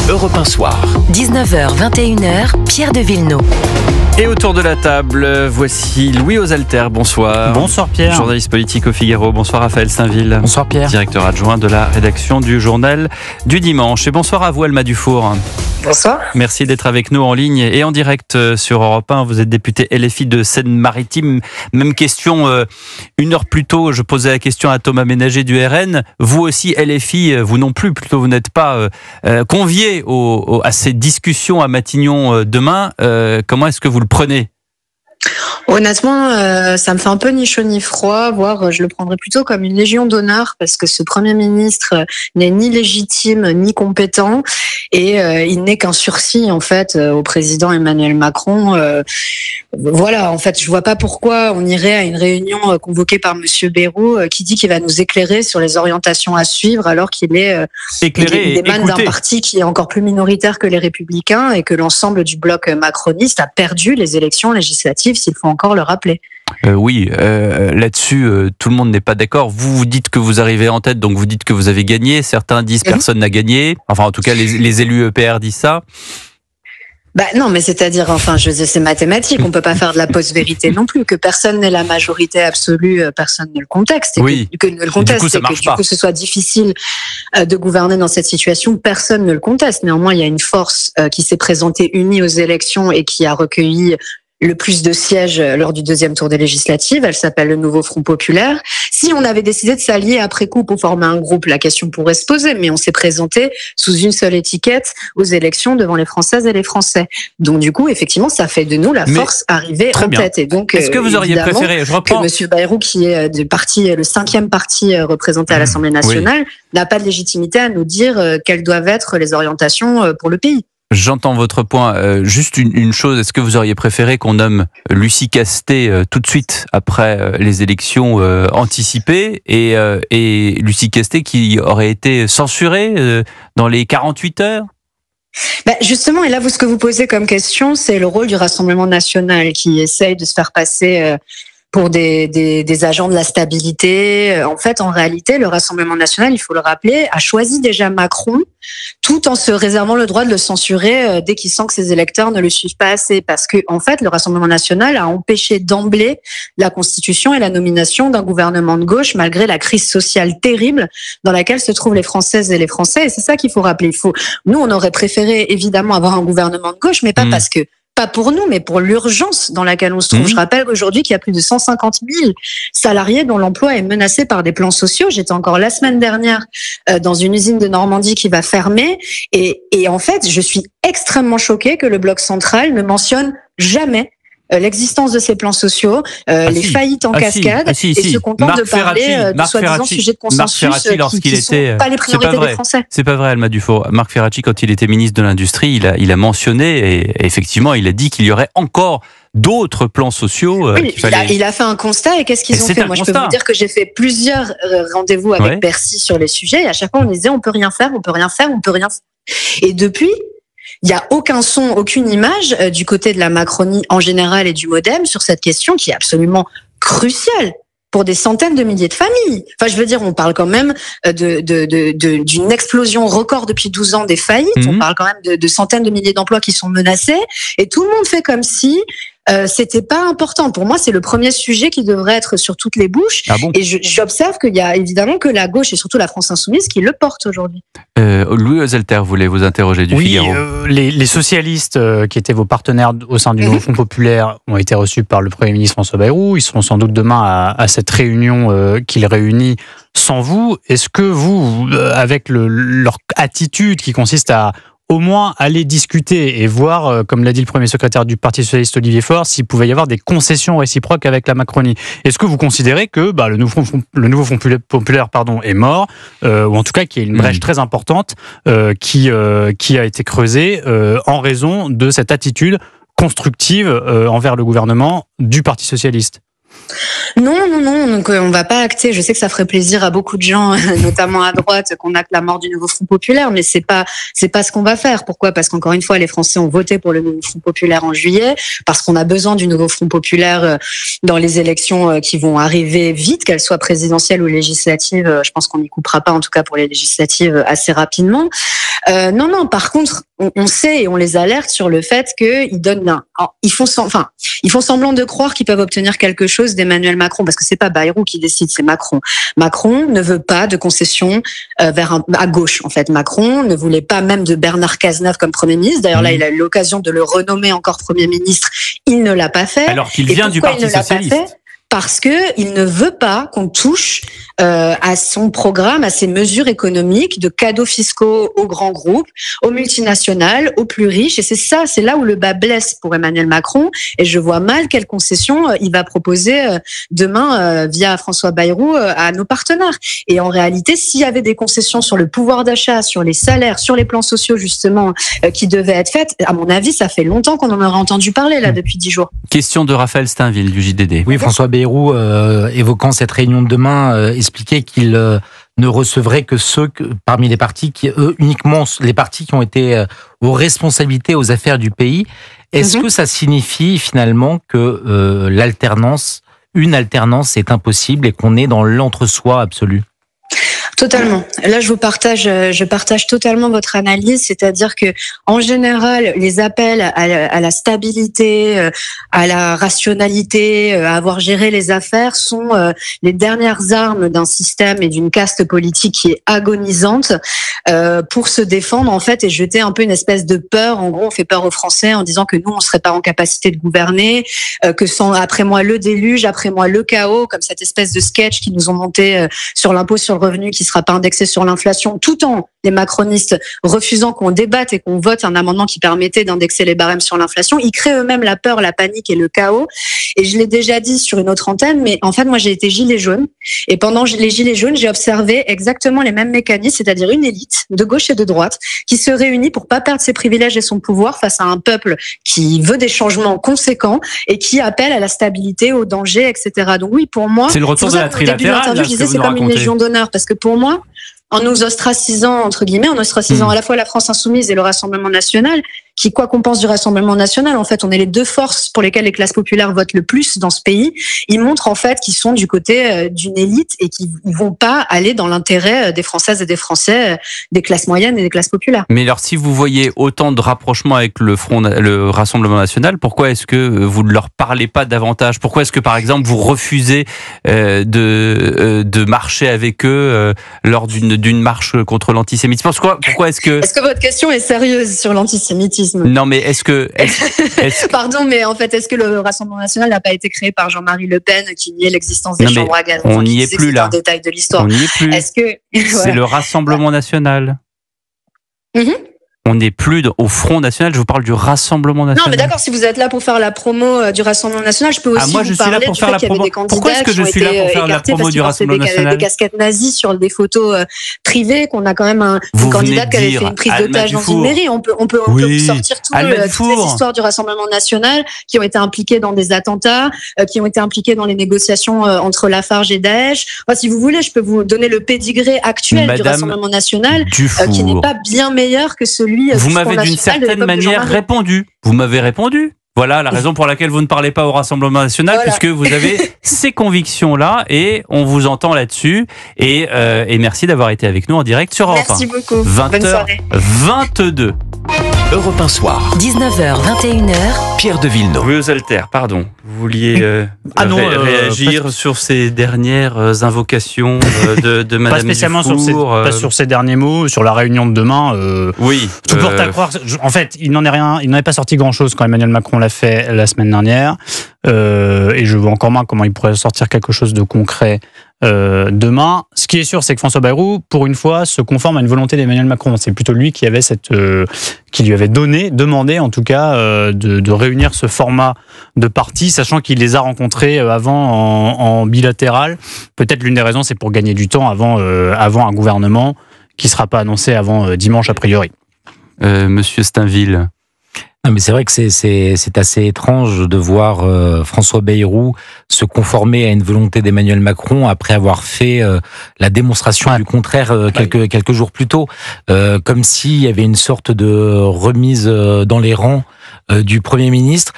Europe 1 Soir. 19h, 21h, Pierre de Villeneuve. Et autour de la table, voici Louis Osalter, bonsoir. Bonsoir Pierre. Journaliste politique au Figaro. Bonsoir Raphaël Saint-Ville. Bonsoir Pierre. Directeur adjoint de la rédaction du journal du dimanche. Et bonsoir à vous Alma Dufour. Bonsoir. Merci d'être avec nous en ligne et en direct sur Europe 1. Vous êtes député LFI de Seine-Maritime. Même question, une heure plus tôt, je posais la question à Thomas Ménager du RN. Vous aussi LFI, vous non plus, plutôt vous n'êtes pas convié à ces discussions à Matignon demain. Comment est-ce que vous le prenez ? Honnêtement, ça me fait un peu ni chaud ni froid, voire je le prendrais plutôt comme une légion d'honneur parce que ce Premier ministre n'est ni légitime ni compétent et il n'est qu'un sursis en fait au président Emmanuel Macron. Voilà, en fait, je vois pas pourquoi on irait à une réunion convoquée par Monsieur Bayrou qui dit qu'il va nous éclairer sur les orientations à suivre alors qu'il est il émane d'un parti qui est encore plus minoritaire que les Républicains et que l'ensemble du bloc macroniste a perdu les élections législatives, s'il faut encore le rappeler. Oui, là-dessus, tout le monde n'est pas d'accord. Vous dites que vous arrivez en tête, donc vous dites que vous avez gagné. Certains disent personne n'a gagné. Enfin, en tout cas, les élus EPR disent ça. Bah non, mais c'est-à-dire, enfin, c'est mathématique. On peut pas faire de la post-vérité non plus. Que personne n'ait la majorité absolue, personne ne le conteste. Oui. Que le conteste, et que du coup, ce soit difficile de gouverner dans cette situation, personne ne le conteste. Néanmoins, il y a une force qui s'est présentée unie aux élections et qui a recueilli le plus de sièges lors du deuxième tour des législatives. Elle s'appelle le Nouveau Front Populaire. Si on avait décidé de s'allier après coup pour former un groupe, la question pourrait se poser, mais on s'est présenté sous une seule étiquette aux élections devant les Françaises et les Français. Donc du coup, effectivement, ça fait de nous la force arrivée en tête. Et donc, est-ce que vous auriez préféré, que Monsieur Bayrou, qui est du parti, le 5e parti représenté à l'Assemblée nationale, n'a pas de légitimité à nous dire quelles doivent être les orientations pour le pays. J'entends votre point. Juste une chose, est-ce que vous auriez préféré qu'on nomme Lucie Castet tout de suite après les élections anticipées et Lucie Castet qui aurait été censurée dans les 48 heures ? Justement, et là, ce que vous posez comme question, c'est le rôle du Rassemblement national qui essaye de se faire passer pour des agents de la stabilité. En fait, en réalité, le Rassemblement national, il faut le rappeler, a choisi déjà Macron tout en se réservant le droit de le censurer dès qu'il sent que ses électeurs ne le suivent pas assez. Parce que, en fait, le Rassemblement national a empêché d'emblée la constitution et la nomination d'un gouvernement de gauche malgré la crise sociale terrible dans laquelle se trouvent les Françaises et les Français. Et c'est ça qu'il faut rappeler. Nous, on aurait préféré évidemment avoir un gouvernement de gauche, mais pas pour nous, mais pour l'urgence dans laquelle on se trouve. Je rappelle qu'aujourd'hui, qu'il y a plus de 150 000 salariés dont l'emploi est menacé par des plans sociaux. J'étais encore la semaine dernière dans une usine de Normandie qui va fermer. Et en fait, je suis extrêmement choquée que le bloc central ne mentionne jamais l'existence de ces plans sociaux, les faillites en cascade, et se contente de parler de soi-disant sujets de consensus qui ne sont pas les priorités des Français. C'est pas vrai, Alma Dufour. Marc Ferracci, quand il était ministre de l'Industrie, il a mentionné, et effectivement, il a dit qu'il y aurait encore d'autres plans sociaux. Oui, il a fait un constat, et qu'est-ce qu'ils ont fait ? Moi, je peux vous dire que j'ai fait plusieurs rendez-vous avec Bercy sur les sujets, et à chaque fois, on disait on peut rien faire, on peut rien faire, on peut rien faire. Et depuis, il n'y a aucun son, aucune image du côté de la Macronie en général et du MoDem sur cette question qui est absolument cruciale pour des centaines de milliers de familles. Enfin, je veux dire, on parle quand même d'une explosion record depuis 12 ans des faillites. On parle quand même de centaines de milliers d'emplois qui sont menacés. Et tout le monde fait comme si c'était pas important. Pour moi, c'est le premier sujet qui devrait être sur toutes les bouches. Ah bon ? Et j'observe qu'il y a évidemment que la gauche et surtout la France insoumise qui le portent aujourd'hui. Louis Osalter voulait vous interroger du Figaro. Les socialistes qui étaient vos partenaires au sein du Nouveau Front Populaire ont été reçus par le Premier ministre François Bayrou. Ils seront sans doute demain à cette réunion qu'il réunit sans vous. Est-ce que vous, avec leur attitude qui consiste à au moins aller discuter et voir, comme l'a dit le premier secrétaire du Parti socialiste Olivier Faure, s'il pouvait y avoir des concessions réciproques avec la Macronie. Est-ce que vous considérez que le nouveau Front populaire est mort, ou en tout cas qu'il y a une brèche très importante qui a été creusée en raison de cette attitude constructive envers le gouvernement du Parti socialiste ? Non. Donc, on va pas acter. Je sais que ça ferait plaisir à beaucoup de gens, notamment à droite, qu'on acte la mort du nouveau Front populaire, mais c'est pas ce qu'on va faire. Pourquoi? Parce qu'encore une fois, les Français ont voté pour le nouveau Front populaire en juillet, parce qu'on a besoin du nouveau Front populaire dans les élections qui vont arriver vite, qu'elles soient présidentielles ou législatives. Je pense qu'on n'y coupera pas, en tout cas pour les législatives, assez rapidement. Par contre, on sait et on les alerte sur le fait qu'ils ils font semblant de croire qu'ils peuvent obtenir quelque chose d'Emmanuel Macron, parce que c'est pas Bayrou qui décide, c'est Macron. Macron ne veut pas de concessions à gauche. En fait, Macron ne voulait pas même de Bernard Cazeneuve comme Premier ministre. D'ailleurs, là, il a eu l'occasion de le renommer encore Premier ministre. Il ne l'a pas fait. Alors qu'il vient du Parti socialiste. Parce que il ne veut pas qu'on touche à son programme, à ses mesures économiques de cadeaux fiscaux aux grands groupes, aux multinationales, aux plus riches. Et c'est là où le bas blesse pour Emmanuel Macron. Et je vois mal quelle concession il va proposer demain via François Bayrou à nos partenaires. Et en réalité, s'il y avait des concessions sur le pouvoir d'achat, sur les salaires, sur les plans sociaux justement, qui devaient être faites, à mon avis, ça fait longtemps qu'on en aurait entendu parler là depuis 10 jours. Question de Raphaël Steinville du JDD. Oui, François Bayrou, évoquant cette réunion de demain, expliquait qu'il ne recevrait que ceux parmi les partis uniquement les partis qui ont été aux responsabilités, aux affaires du pays. Est-ce que ça signifie finalement que une alternance est impossible et qu'on est dans l'entre-soi absolu? Totalement. Là, je partage totalement votre analyse, c'est-à-dire que en général, les appels à la stabilité, à la rationalité, à avoir géré les affaires sont les dernières armes d'un système et d'une caste politique qui est agonisante pour se défendre en fait et jeter un peu une espèce de peur. En gros, on fait peur aux Français en disant que nous, on serait pas en capacité de gouverner, après moi le déluge, après moi le chaos, comme cette espèce de sketch qu'ils nous ont monté sur l'impôt sur le revenu qui sera pas indexé sur l'inflation, tout en les macronistes refusant qu'on débatte et qu'on vote un amendement qui permettait d'indexer les barèmes sur l'inflation. Ils créent eux-mêmes la peur, la panique et le chaos. Et je l'ai déjà dit sur une autre antenne, mais en fait, moi, j'ai été gilet jaune. Et pendant les gilets jaunes, j'ai observé exactement les mêmes mécanismes, c'est-à-dire une élite de gauche et de droite qui se réunit pour pas perdre ses privilèges et son pouvoir face à un peuple qui veut des changements conséquents et qui appelle à la stabilité, au danger, etc. Donc oui, pour moi, c'est le retour de la trilatérale. Je disais c'est comme une légion d'honneur parce que pour moi, en nous ostracisant, entre guillemets, à la fois la France insoumise et le Rassemblement national, qui, quoi qu'on pense du Rassemblement national, en fait, on est les deux forces pour lesquelles les classes populaires votent le plus dans ce pays. Ils montrent, en fait, qu'ils sont du côté d'une élite et qu'ils vont pas aller dans l'intérêt des Françaises et des Français, des classes moyennes et des classes populaires. Mais alors, si vous voyez autant de rapprochements avec le Rassemblement national, pourquoi est-ce que vous ne leur parlez pas davantage? Pourquoi est-ce que, par exemple, vous refusez de marcher avec eux lors d'une marche contre l'antisémitisme? Pourquoi est-ce que... Est-ce que votre question est sérieuse sur l'antisémitisme? Non, mais est-ce que... Pardon, mais en fait, est-ce que le Rassemblement national n'a pas été créé par Jean-Marie Le Pen qui niait l'existence des chambres à gaz? On n'y est plus là. C'est un détail de l'histoire. On n'y est plus. Est-ce que... C'est le Rassemblement national. On n'est plus au Front National, je vous parle du Rassemblement National. Non, mais d'accord, si vous êtes là pour faire la promo du Rassemblement National, je peux aussi moi, je vous suis là parler pour du faire fait la qu'il y avait promo. des candidats Pourquoi est-ce que je suis là pour faire la promo du Rassemblement National? Des casquettes nazies sur des photos privées, qu'on a quand même une candidate qui avait fait une prise d'otage dans une mairie. On peut sortir toutes les histoires du Rassemblement National qui ont été impliquées dans des attentats, qui ont été impliquées dans les négociations entre Lafarge et Daesh. Moi, si vous voulez, je peux vous donner le pédigré actuel du Rassemblement National, qui n'est pas bien meilleur que celui du Front National. Vous m'avez d'une certaine manière répondu. Vous m'avez répondu. Voilà la raison pour laquelle vous ne parlez pas au Rassemblement national, puisque vous avez ces convictions-là et on vous entend là-dessus. Et merci d'avoir été avec nous en direct sur Europe 1. Merci beaucoup. 20h22. Europe 1 Soir. 19h, 21h. Pierre de Villeneuve. Oui, aux haltères, pardon. Vous vouliez réagir sur ces dernières invocations de Madame Pas spécialement Dufour, pas sur ces derniers mots, sur la réunion de demain. Oui. Tout porte à croire. En fait, il n'en est rien. Il n'en est pas sorti grand-chose quand Emmanuel Macron l'a fait la semaine dernière. Et je vois encore moins comment il pourrait sortir quelque chose de concret demain. Ce qui est sûr, c'est que François Bayrou, pour une fois, se conforme à une volonté d'Emmanuel Macron. C'est plutôt lui qui avait qui lui avait demandé en tout cas, de réunir ce format de parti, sachant qu'il les a rencontrés avant en bilatéral. Peut-être l'une des raisons, c'est pour gagner du temps avant un gouvernement qui ne sera pas annoncé avant dimanche a priori. Monsieur Steinville. Non, mais c'est vrai que c'est assez étrange de voir François Bayrou se conformer à une volonté d'Emmanuel Macron après avoir fait la démonstration du contraire quelques jours plus tôt, comme s'il y avait une sorte de remise dans les rangs du Premier ministre.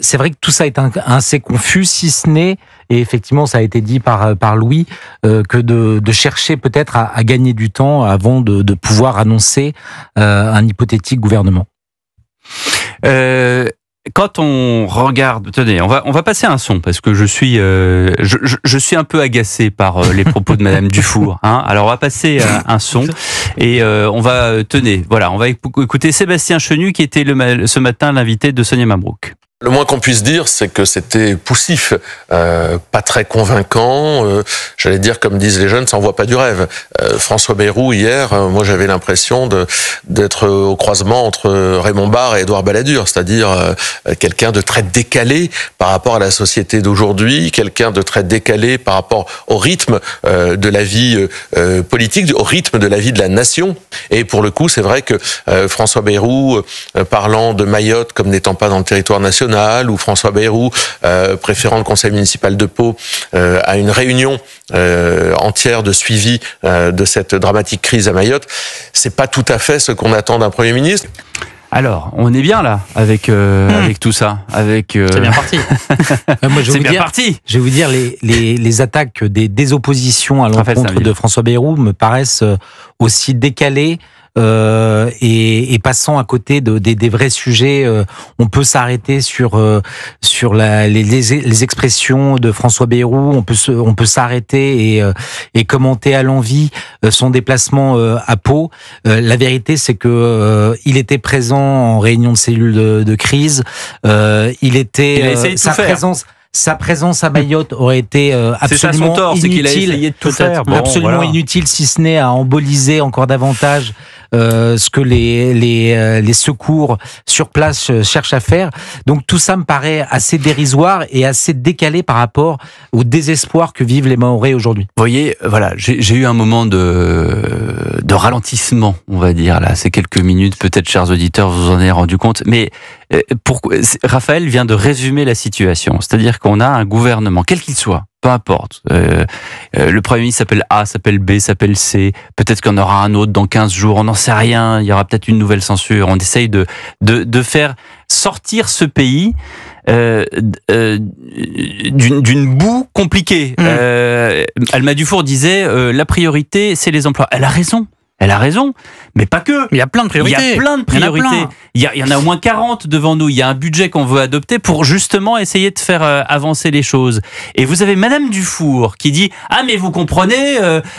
C'est vrai que tout ça est assez confus, si ce n'est, et effectivement ça a été dit par Louis, que de chercher peut-être à gagner du temps avant de pouvoir annoncer un hypothétique gouvernement. Quand on regarde, tenez, on va passer un son parce que je suis un peu agacé par les propos de Madame Dufour. Hein. Alors on va passer un son et on va écouter Sébastien Chenu qui était ce matin l'invité de Sonia Mabrouk. Le moins qu'on puisse dire, c'est que c'était poussif, pas très convaincant. J'allais dire, comme disent les jeunes, ça envoie pas du rêve. François Bayrou, hier, moi j'avais l'impression d'être au croisement entre Raymond Barre et Édouard Balladur, c'est-à-dire quelqu'un de très décalé par rapport à la société d'aujourd'hui, quelqu'un de très décalé par rapport au rythme de la vie politique, au rythme de la vie de la nation. Et pour le coup, c'est vrai que François Bayrou, parlant de Mayotte comme n'étant pas dans le territoire national, ou François Bayrou préférant le conseil municipal de Pau à une réunion entière de suivi de cette dramatique crise à Mayotte, c'est pas tout à fait ce qu'on attend d'un Premier ministre. Alors, on est bien là avec tout ça, c'est bien parti. Moi, c'est bien parti. Je vais vous dire, les attaques des oppositions à l'encontre de François Bayrou me paraissent aussi décalées. Et passant à côté des vrais sujets, on peut s'arrêter sur les expressions de François Bayrou, on peut s'arrêter et commenter à l'envi son déplacement à Pau. La vérité, c'est que il était présent en réunion de cellule de crise. Il a essayé de sa présence à Mayotte aurait été absolument inutile. C'est qu'il a essayé de tout faire. Absolument inutile, si ce n'est à emboliser encore davantage ce que les secours sur place cherchent à faire. Donc tout ça me paraît assez dérisoire et assez décalé par rapport au désespoir que vivent les Mahorais aujourd'hui. Vous voyez, voilà, j'ai eu un moment de ralentissement, on va dire, là, ces quelques minutes, peut-être, chers auditeurs, vous en avez rendu compte, mais Raphaël vient de résumer la situation, c'est-à-dire qu'on a un gouvernement, quel qu'il soit, peu importe, le Premier ministre s'appelle A, s'appelle B, s'appelle C, peut-être qu'il y en aura un autre dans 15 jours, on n'en sait rien, il y aura peut-être une nouvelle censure, on essaye de faire sortir ce pays d'une boue compliquée. Alma Dufour disait la priorité c'est les emplois. Elle a raison, mais pas que. Il y a plein de priorités. Il y en a au moins 40 devant nous. Il y a un budget qu'on veut adopter pour justement essayer de faire avancer les choses. Et vous avez Madame Dufour qui dit « Ah mais vous comprenez,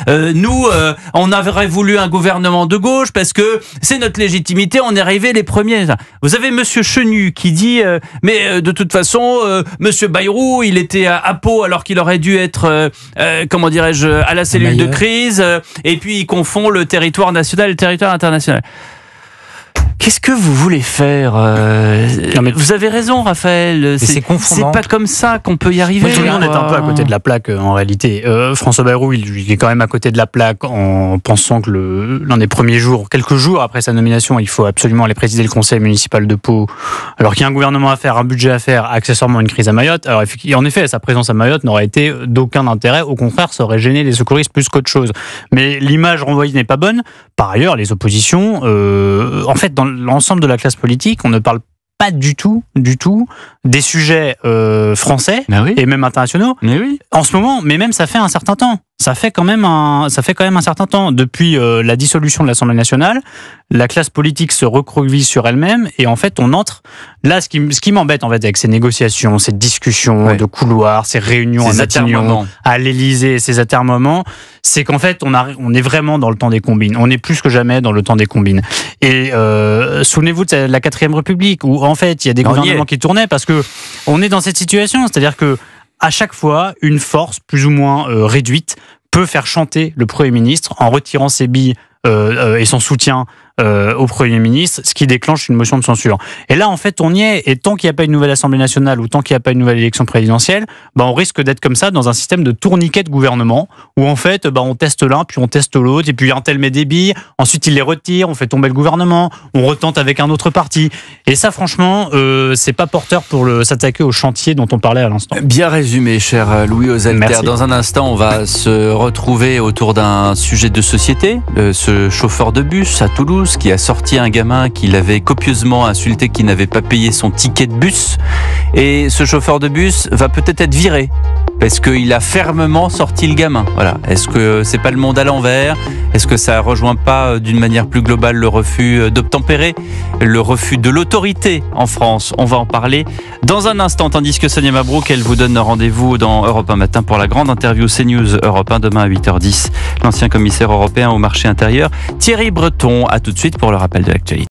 nous, on aurait voulu un gouvernement de gauche parce que c'est notre légitimité, on est arrivé les premiers. » Vous avez Monsieur Chenu qui dit « Mais de toute façon, Monsieur Bayrou, il était à Pau alors qu'il aurait dû être, à la cellule de crise. Et puis il confond le territoire national et le territoire international. » Qu'est-ce que vous voulez faire Non, mais vous avez raison, Raphaël. C'est pas comme ça qu'on peut y arriver. Tout le monde est un peu à côté de la plaque en réalité. François Bayrou, il est quand même à côté de la plaque en pensant que l'un des premiers jours, quelques jours après sa nomination, il faut absolument aller présider le conseil municipal de Pau. Alors qu'il y a un gouvernement à faire, un budget à faire, accessoirement une crise à Mayotte. Alors en effet, sa présence à Mayotte n'aurait été d'aucun intérêt. Au contraire, ça aurait gêné les secouristes plus qu'autre chose. Mais l'image renvoyée n'est pas bonne. Par ailleurs, les oppositions, en fait, dans l'ensemble de la classe politique, on ne parle pas du tout des sujets français et même internationaux en ce moment, mais même ça fait un certain temps. Ça fait quand même un certain temps. Depuis la dissolution de l'Assemblée nationale, la classe politique se recroqueville sur elle-même et en fait on entre là. Ce qui m'embête en fait avec ces négociations, ces discussions de couloirs, ces réunions à Matignon, à l'Élysée, ces atermoiements, c'est qu'en fait on est vraiment dans le temps des combines. On est plus que jamais dans le temps des combines. Et souvenez-vous de la 4e République où en fait il y a des gouvernements qui tournaient parce que on est dans cette situation, c'est-à-dire que à chaque fois, une force plus ou moins réduite peut faire chanter le Premier ministre en retirant ses billes et son soutien au Premier ministre, ce qui déclenche une motion de censure. Et là, en fait, on y est. Et tant qu'il n'y a pas une nouvelle Assemblée nationale ou tant qu'il n'y a pas une nouvelle élection présidentielle, on risque d'être comme ça dans un système de tourniquet de gouvernement où en fait, on teste l'un, puis on teste l'autre, et puis un tel met des billes, ensuite il les retire, on fait tomber le gouvernement, on retente avec un autre parti. Et ça, franchement, c'est pas porteur pour s'attaquer au chantier dont on parlait à l'instant. Bien résumé, cher Louis Osalter. Dans un instant, on va se retrouver autour d'un sujet de société. Ce chauffeur de bus à Toulouse qui a sorti un gamin qui l'avait copieusement insulté, qui n'avait pas payé son ticket de bus. Et ce chauffeur de bus va peut-être être viré parce qu'il a fermement sorti le gamin. Voilà. Est-ce que c'est pas le monde à l'envers ? Est-ce que ça rejoint pas d'une manière plus globale le refus d'obtempérer, le refus de l'autorité en France ? On va en parler dans un instant, tandis que Sonia Mabrouk, elle vous donne rendez-vous dans Europe 1 Matin pour la grande interview CNews Europe 1 demain à 8h10. L'ancien commissaire européen au marché intérieur, Thierry Breton. À tout de suite pour le rappel de l'actualité.